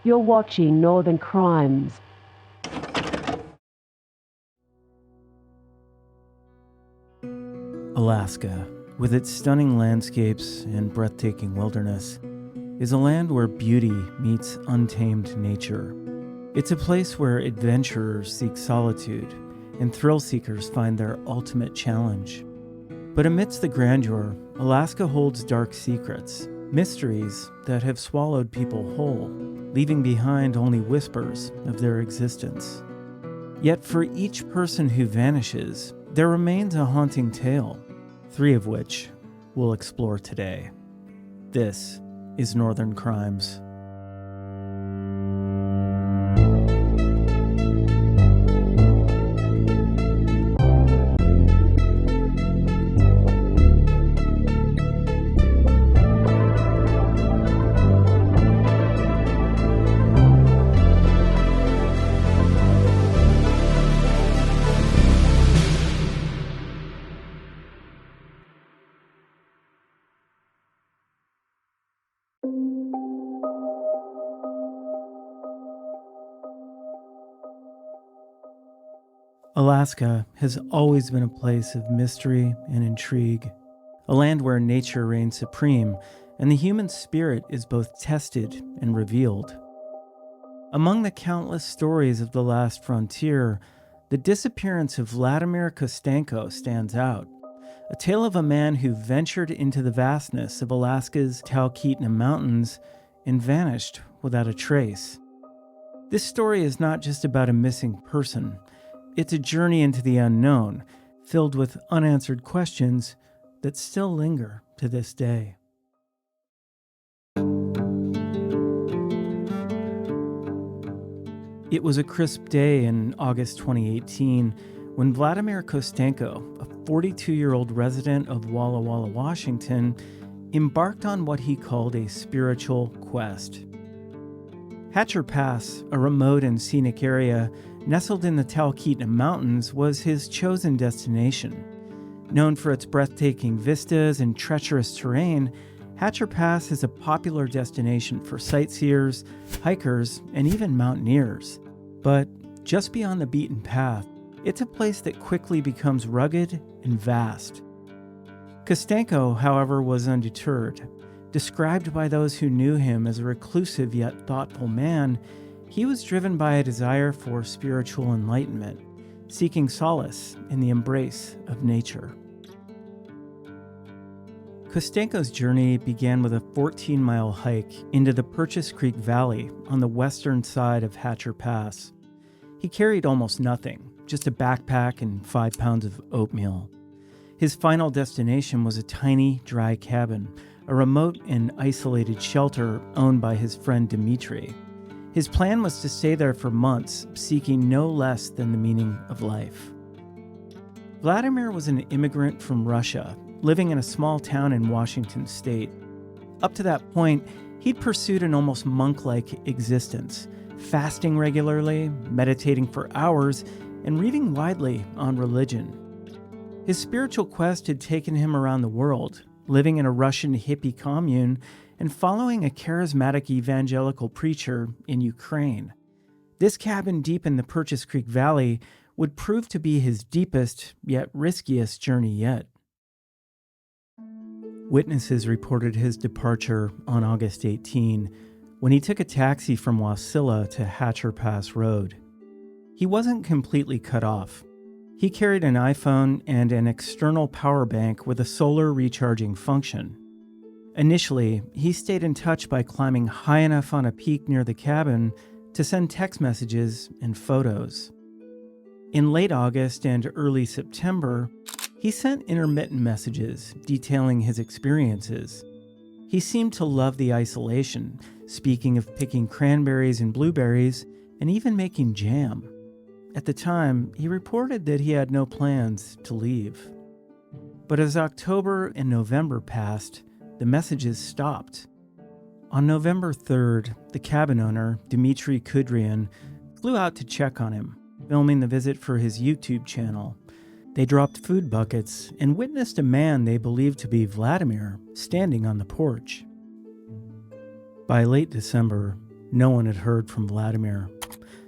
You're watching Northern Crimes. Alaska, with its stunning landscapes and breathtaking wilderness, is a land where beauty meets untamed nature. It's a place where adventurers seek solitude and thrill seekers find their ultimate challenge. But amidst the grandeur, Alaska holds dark secrets, mysteries that have swallowed people whole, leaving behind only whispers of their existence. Yet for each person who vanishes, there remains a haunting tale, 3 of which we'll explore today. This is Northern Crimes. Alaska has always been a place of mystery and intrigue, a land where nature reigns supreme and the human spirit is both tested and revealed. Among the countless stories of the last frontier, the disappearance of Vladimir Kostenko stands out, a tale of a man who ventured into the vastness of Alaska's Talkeetna Mountains and vanished without a trace. This story is not just about a missing person. It's a journey into the unknown, filled with unanswered questions that still linger to this day. It was a crisp day in August 2018 when Vladimir Kostenko, a 42-year-old resident of Walla Walla, Washington, embarked on what he called a spiritual quest. Hatcher Pass, a remote and scenic area nestled in the Talkeetna Mountains, was his chosen destination. Known for its breathtaking vistas and treacherous terrain, Hatcher Pass is a popular destination for sightseers, hikers, and even mountaineers. But just beyond the beaten path, it's a place that quickly becomes rugged and vast. Kostenko, however, was undeterred. Described by those who knew him as a reclusive yet thoughtful man, he was driven by a desire for spiritual enlightenment, seeking solace in the embrace of nature. Kostenko's journey began with a 14-mile hike into the Purchase Creek Valley on the western side of Hatcher Pass. He carried almost nothing, just a backpack and 5 pounds of oatmeal. His final destination was a tiny, dry cabin, a remote and isolated shelter owned by his friend Dmitri. His plan was to stay there for months, seeking no less than the meaning of life. Vladimir was an immigrant from Russia, living in a small town in Washington state. Up to that point, he'd pursued an almost monk-like existence, fasting regularly, meditating for hours, and reading widely on religion. His spiritual quest had taken him around the world, living in a Russian hippie commune and following a charismatic evangelical preacher in Ukraine. This cabin deep in the Purchase Creek Valley would prove to be his deepest yet riskiest journey yet. Witnesses reported his departure on August 18 when he took a taxi from Wasilla to Hatcher Pass Road. He wasn't completely cut off. He carried an iPhone and an external power bank with a solar recharging function. Initially, he stayed in touch by climbing high enough on a peak near the cabin to send text messages and photos. In late August and early September, he sent intermittent messages detailing his experiences. He seemed to love the isolation, speaking of picking cranberries and blueberries and even making jam. At the time, he reported that he had no plans to leave. But as October and November passed, the messages stopped. On November 3rd, the cabin owner, Dmitry Kudryan, flew out to check on him, filming the visit for his YouTube channel. They dropped food buckets and witnessed a man they believed to be Vladimir standing on the porch. By late December, No one had heard from Vladimir.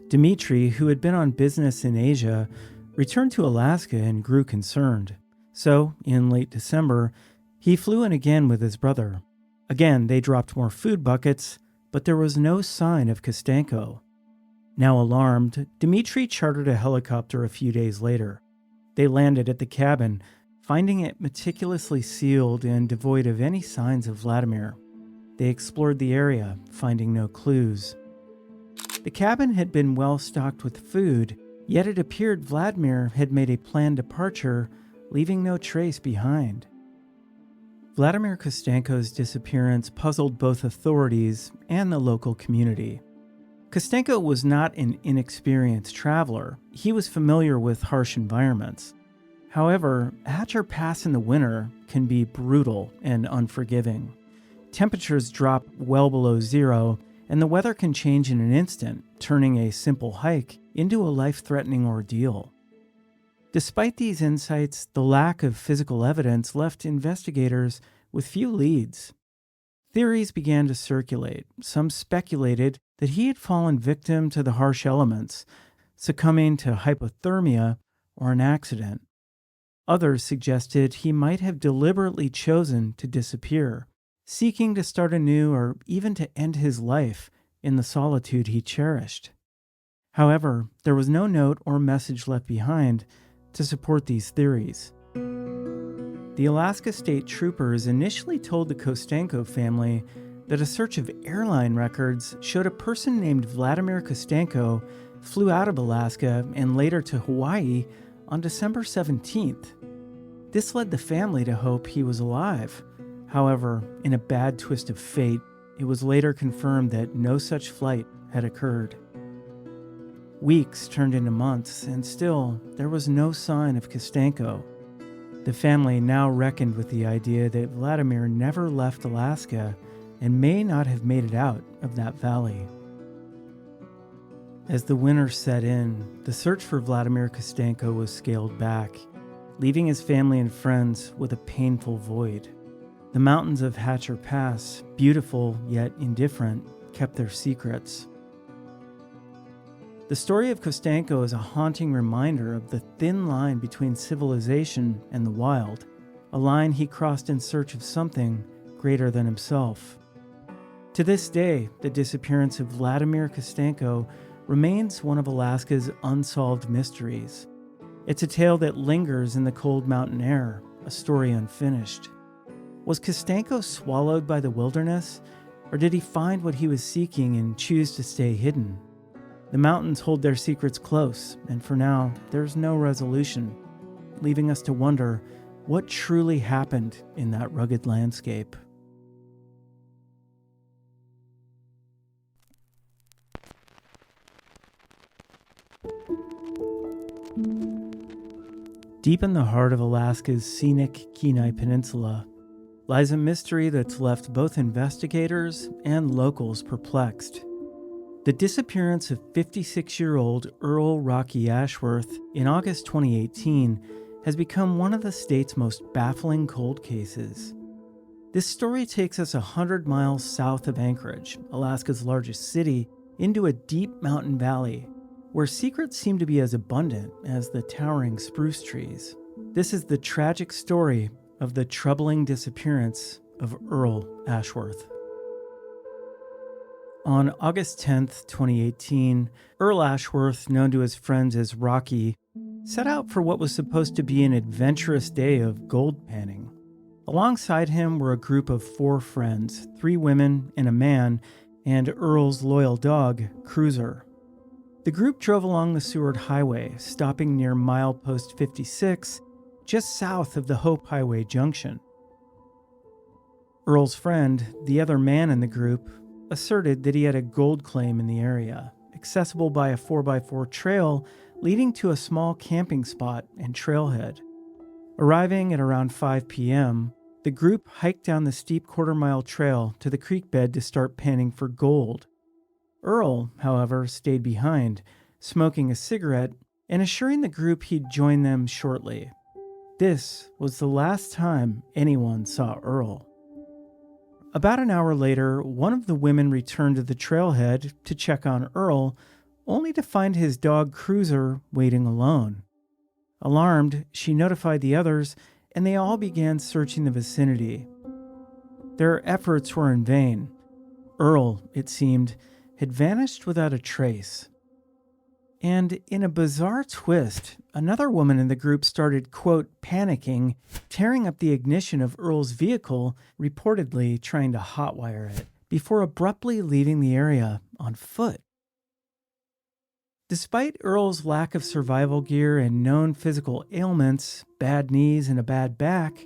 Dmitri, who had been on business in Asia, returned to Alaska and grew concerned. So, in late December, he flew in again with his brother. Again, they dropped more food buckets, but there was no sign of Kostenko. Now alarmed, Dmitri chartered a helicopter a few days later. They landed at the cabin, finding it meticulously sealed and devoid of any signs of Vladimir. They explored the area, finding no clues. The cabin had been well stocked with food, yet it appeared Vladimir had made a planned departure, leaving no trace behind. Vladimir Kostenko's disappearance puzzled both authorities and the local community. Kostenko was not an inexperienced traveler. He was familiar with harsh environments. However, Hatcher Pass in the winter can be brutal and unforgiving. Temperatures drop well below zero, and the weather can change in an instant, turning a simple hike into a life-threatening ordeal. Despite these insights, the lack of physical evidence left investigators with few leads. Theories began to circulate. Some speculated that he had fallen victim to the harsh elements, succumbing to hypothermia or an accident. Others suggested he might have deliberately chosen to disappear, seeking to start anew or even to end his life in the solitude he cherished. However, there was no note or message left behind to support these theories. The Alaska State Troopers initially told the Kostenko family that a search of airline records showed a person named Vladimir Kostenko flew out of Alaska and later to Hawaii on December 17th. This led the family to hope he was alive. However, in a bad twist of fate, it was later confirmed that no such flight had occurred. Weeks turned into months, and still, there was no sign of Kostenko. The family now reckoned with the idea that Vladimir never left Alaska and may not have made it out of that valley. As the winter set in, the search for Vladimir Kostenko was scaled back, leaving his family and friends with a painful void. The mountains of Hatcher Pass, beautiful yet indifferent, kept their secrets. The story of Kostenko is a haunting reminder of the thin line between civilization and the wild, a line he crossed in search of something greater than himself. To this day, the disappearance of Vladimir Kostenko remains one of Alaska's unsolved mysteries. It's a tale that lingers in the cold mountain air, a story unfinished. Was Kostenko swallowed by the wilderness, or did he find what he was seeking and choose to stay hidden? The mountains hold their secrets close, and for now, there's no resolution, leaving us to wonder what truly happened in that rugged landscape. Deep in the heart of Alaska's scenic Kenai Peninsula lies a mystery that's left both investigators and locals perplexed. The disappearance of 56-year-old Earl Rocky Ashworth in August 2018 has become one of the state's most baffling cold cases. This story takes us 100 miles south of Anchorage, Alaska's largest city, into a deep mountain valley, where secrets seem to be as abundant as the towering spruce trees. This is the tragic story of the troubling disappearance of Earl Ashworth. On August 10th, 2018, Earl Ashworth, known to his friends as Rocky, set out for what was supposed to be an adventurous day of gold panning. Alongside him were a group of 4 friends, 3 women and a man, and Earl's loyal dog, Cruiser. The group drove along the Seward Highway, stopping near milepost 56, just south of the Hope Highway junction. Earl's friend, the other man in the group, asserted that he had a gold claim in the area, accessible by a 4x4 trail leading to a small camping spot and trailhead. Arriving at around 5 p.m., the group hiked down the steep quarter-mile trail to the creek bed to start panning for gold. Earl, however, stayed behind, smoking a cigarette and assuring the group he'd join them shortly. This was the last time anyone saw Earl. About an hour later, one of the women returned to the trailhead to check on Earl, only to find his dog Cruiser waiting alone. Alarmed, she notified the others, and they all began searching the vicinity. Their efforts were in vain. Earl, it seemed, had vanished without a trace. And in a bizarre twist, another woman in the group started, quote, panicking, tearing up the ignition of Earl's vehicle, reportedly trying to hotwire it, before abruptly leaving the area on foot. Despite Earl's lack of survival gear and known physical ailments, bad knees and a bad back,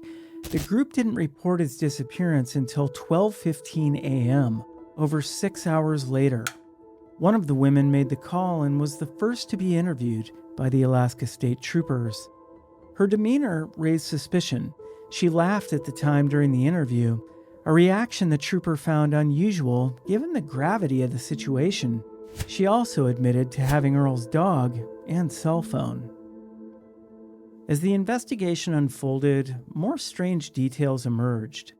the group didn't report his disappearance until 12:15 a.m., over 6 hours later. One of the women made the call and was the first to be interviewed by the Alaska State Troopers. Her demeanor raised suspicion. She laughed at the time during the interview, a reaction the trooper found unusual given the gravity of the situation. She also admitted to having Earl's dog and cell phone. As the investigation unfolded, more strange details emerged.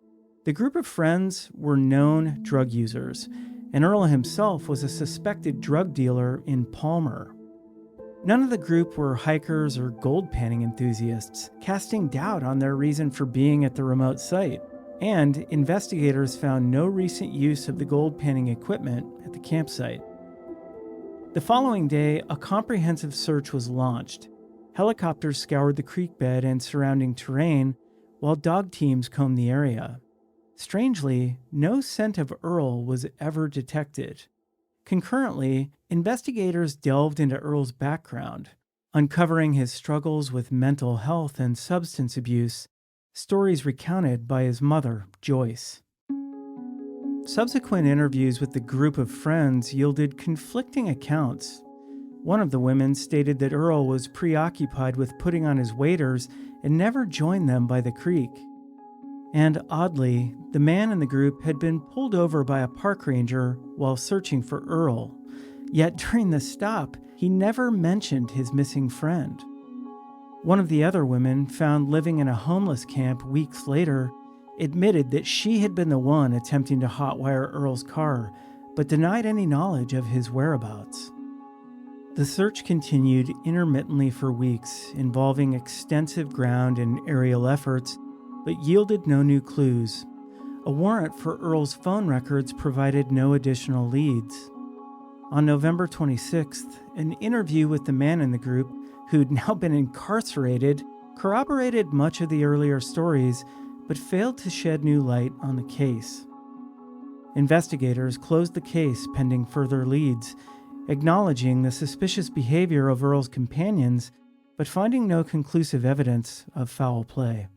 The group of friends were known drug users, and Earl himself was a suspected drug dealer in Palmer. None of the group were hikers or gold panning enthusiasts, casting doubt on their reason for being at the remote site, and investigators found no recent use of the gold panning equipment at the campsite. The following day, a comprehensive search was launched. Helicopters scoured the creek bed and surrounding terrain, while dog teams combed the area. Strangely, no scent of Earl was ever detected. Concurrently, investigators delved into Earl's background, uncovering his struggles with mental health and substance abuse, stories recounted by his mother, Joyce. Subsequent interviews with the group of friends yielded conflicting accounts. One of the women stated that Earl was preoccupied with putting on his waders and never joined them by the creek. And oddly, the man in the group had been pulled over by a park ranger while searching for Earl. Yet during the stop, he never mentioned his missing friend. One of the other women, found living in a homeless camp weeks later, admitted that she had been the one attempting to hotwire Earl's car, but denied any knowledge of his whereabouts. The search continued intermittently for weeks, involving extensive ground and aerial efforts, but yielded no new clues. A warrant for Earl's phone records provided no additional leads. On November 26th, an interview with the man in the group, who'd now been incarcerated, corroborated much of the earlier stories, but failed to shed new light on the case. Investigators closed the case pending further leads, acknowledging the suspicious behavior of Earl's companions, but finding no conclusive evidence of foul play.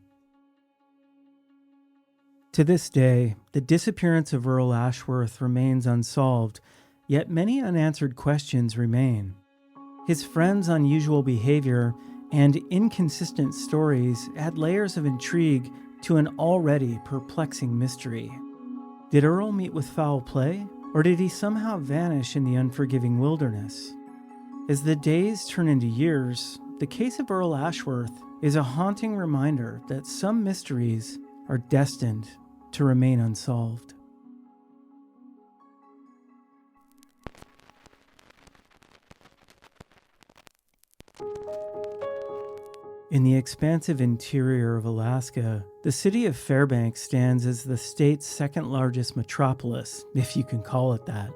To this day, the disappearance of Earl Ashworth remains unsolved, yet many unanswered questions remain. His friends' unusual behavior and inconsistent stories add layers of intrigue to an already perplexing mystery. Did Earl meet with foul play, or did he somehow vanish in the unforgiving wilderness? As the days turn into years, the case of Earl Ashworth is a haunting reminder that some mysteries are destined to remain unsolved. In the expansive interior of Alaska, the city of Fairbanks stands as the state's second largest metropolis, if you can call it that.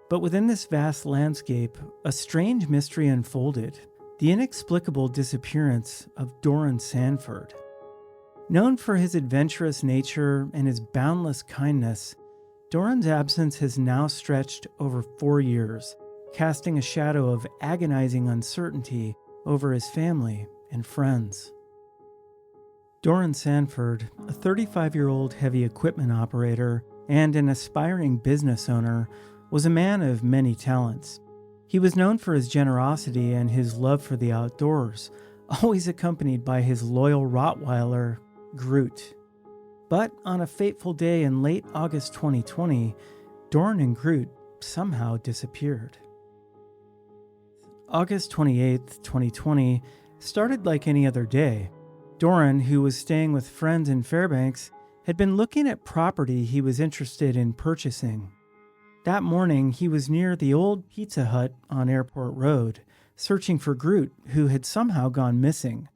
But within this vast landscape, a strange mystery unfolded: the inexplicable disappearance of Doren Sanford. Known for his adventurous nature and his boundless kindness, Doren's absence has now stretched over 4 years, casting a shadow of agonizing uncertainty over his family and friends. Doren Sanford, a 35-year-old heavy equipment operator and an aspiring business owner, was a man of many talents. He was known for his generosity and his love for the outdoors, always accompanied by his loyal Rottweiler, Groot. But on a fateful day in late August 2020, Doren and Groot somehow disappeared. August 28, 2020, started like any other day. Doren, who was staying with friends in Fairbanks, had been looking at property he was interested in purchasing. That morning, he was near the old Pizza Hut on Airport Road, searching for Groot, who had somehow gone missing.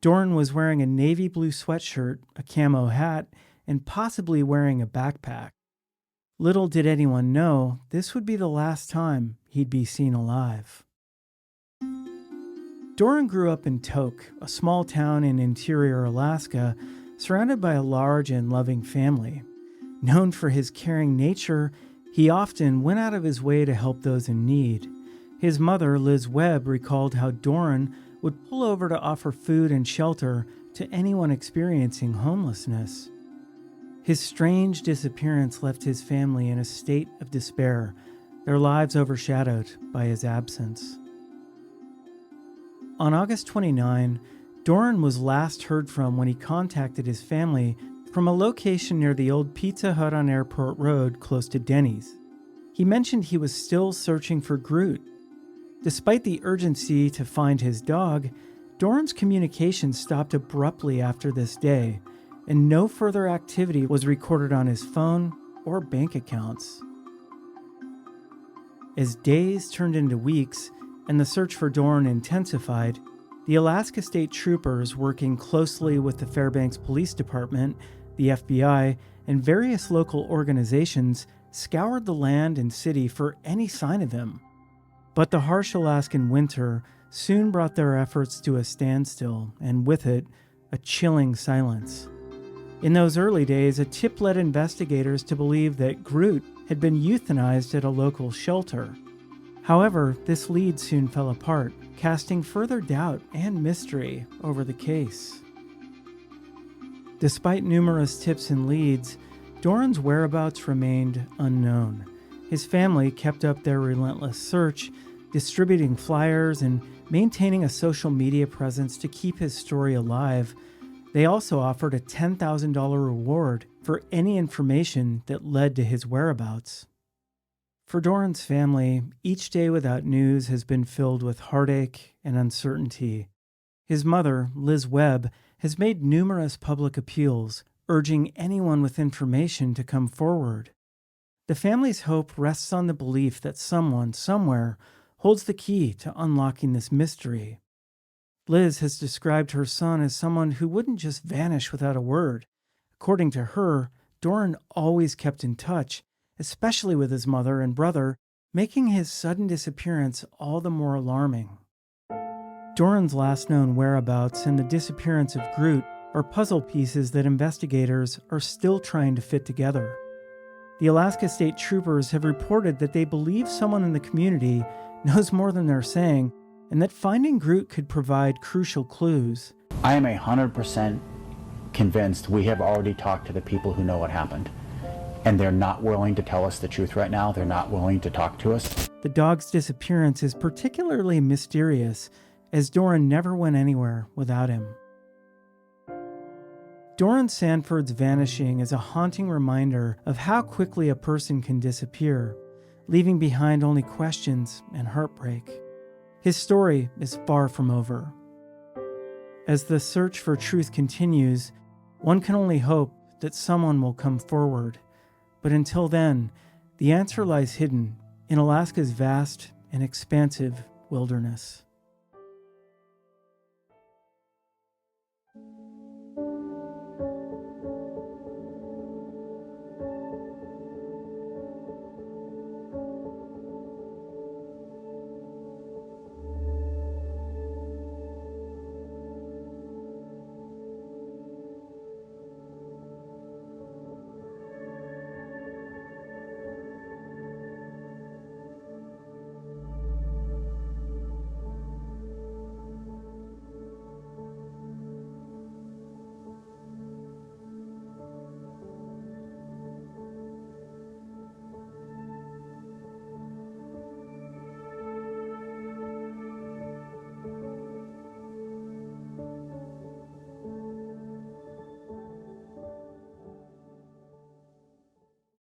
Doren was wearing a navy blue sweatshirt, a camo hat, and possibly wearing a backpack. Little did anyone know this would be the last time he'd be seen alive. Doren grew up in Tok, a small town in interior Alaska, surrounded by a large and loving family. Known for his caring nature, he often went out of his way to help those in need. His mother, Liz Webb, recalled how Doren would pull over to offer food and shelter to anyone experiencing homelessness. His strange disappearance left his family in a state of despair, their lives overshadowed by his absence. On August 29, Doren was last heard from when he contacted his family from a location near the old Pizza Hut on Airport Road close to Denny's. He mentioned he was still searching for Groot. Despite the urgency to find his dog, Doren's communication stopped abruptly after this day, and no further activity was recorded on his phone or bank accounts. As days turned into weeks and the search for Doren intensified, the Alaska State Troopers, working closely with the Fairbanks Police Department, the FBI, and various local organizations, scoured the land and city for any sign of him. But the harsh Alaskan winter soon brought their efforts to a standstill, and with it, a chilling silence. In those early days, a tip led investigators to believe that Groot had been euthanized at a local shelter. However, this lead soon fell apart, casting further doubt and mystery over the case. Despite numerous tips and leads, Doren's whereabouts remained unknown. His family kept up their relentless search, distributing flyers and maintaining a social media presence to keep his story alive. They also offered a $10,000 reward for any information that led to his whereabouts. For Doren's family, each day without news has been filled with heartache and uncertainty. His mother, Liz Webb, has made numerous public appeals, urging anyone with information to come forward. The family's hope rests on the belief that someone, somewhere, holds the key to unlocking this mystery. Liz has described her son as someone who wouldn't just vanish without a word. According to her, Doren always kept in touch, especially with his mother and brother, making his sudden disappearance all the more alarming. Doren's last known whereabouts and the disappearance of Groot are puzzle pieces that investigators are still trying to fit together. The Alaska State Troopers have reported that they believe someone in the community knows more than they're saying, and that finding Groot could provide crucial clues. I am 100% convinced we have already talked to the people who know what happened, and they're not willing to tell us the truth right now. They're not willing to talk to us. The dog's disappearance is particularly mysterious, as Doren never went anywhere without him. Doren Sanford's vanishing is a haunting reminder of how quickly a person can disappear, leaving behind only questions and heartbreak. His story is far from over. As the search for truth continues, one can only hope that someone will come forward. But until then, the answer lies hidden in Alaska's vast and expansive wilderness.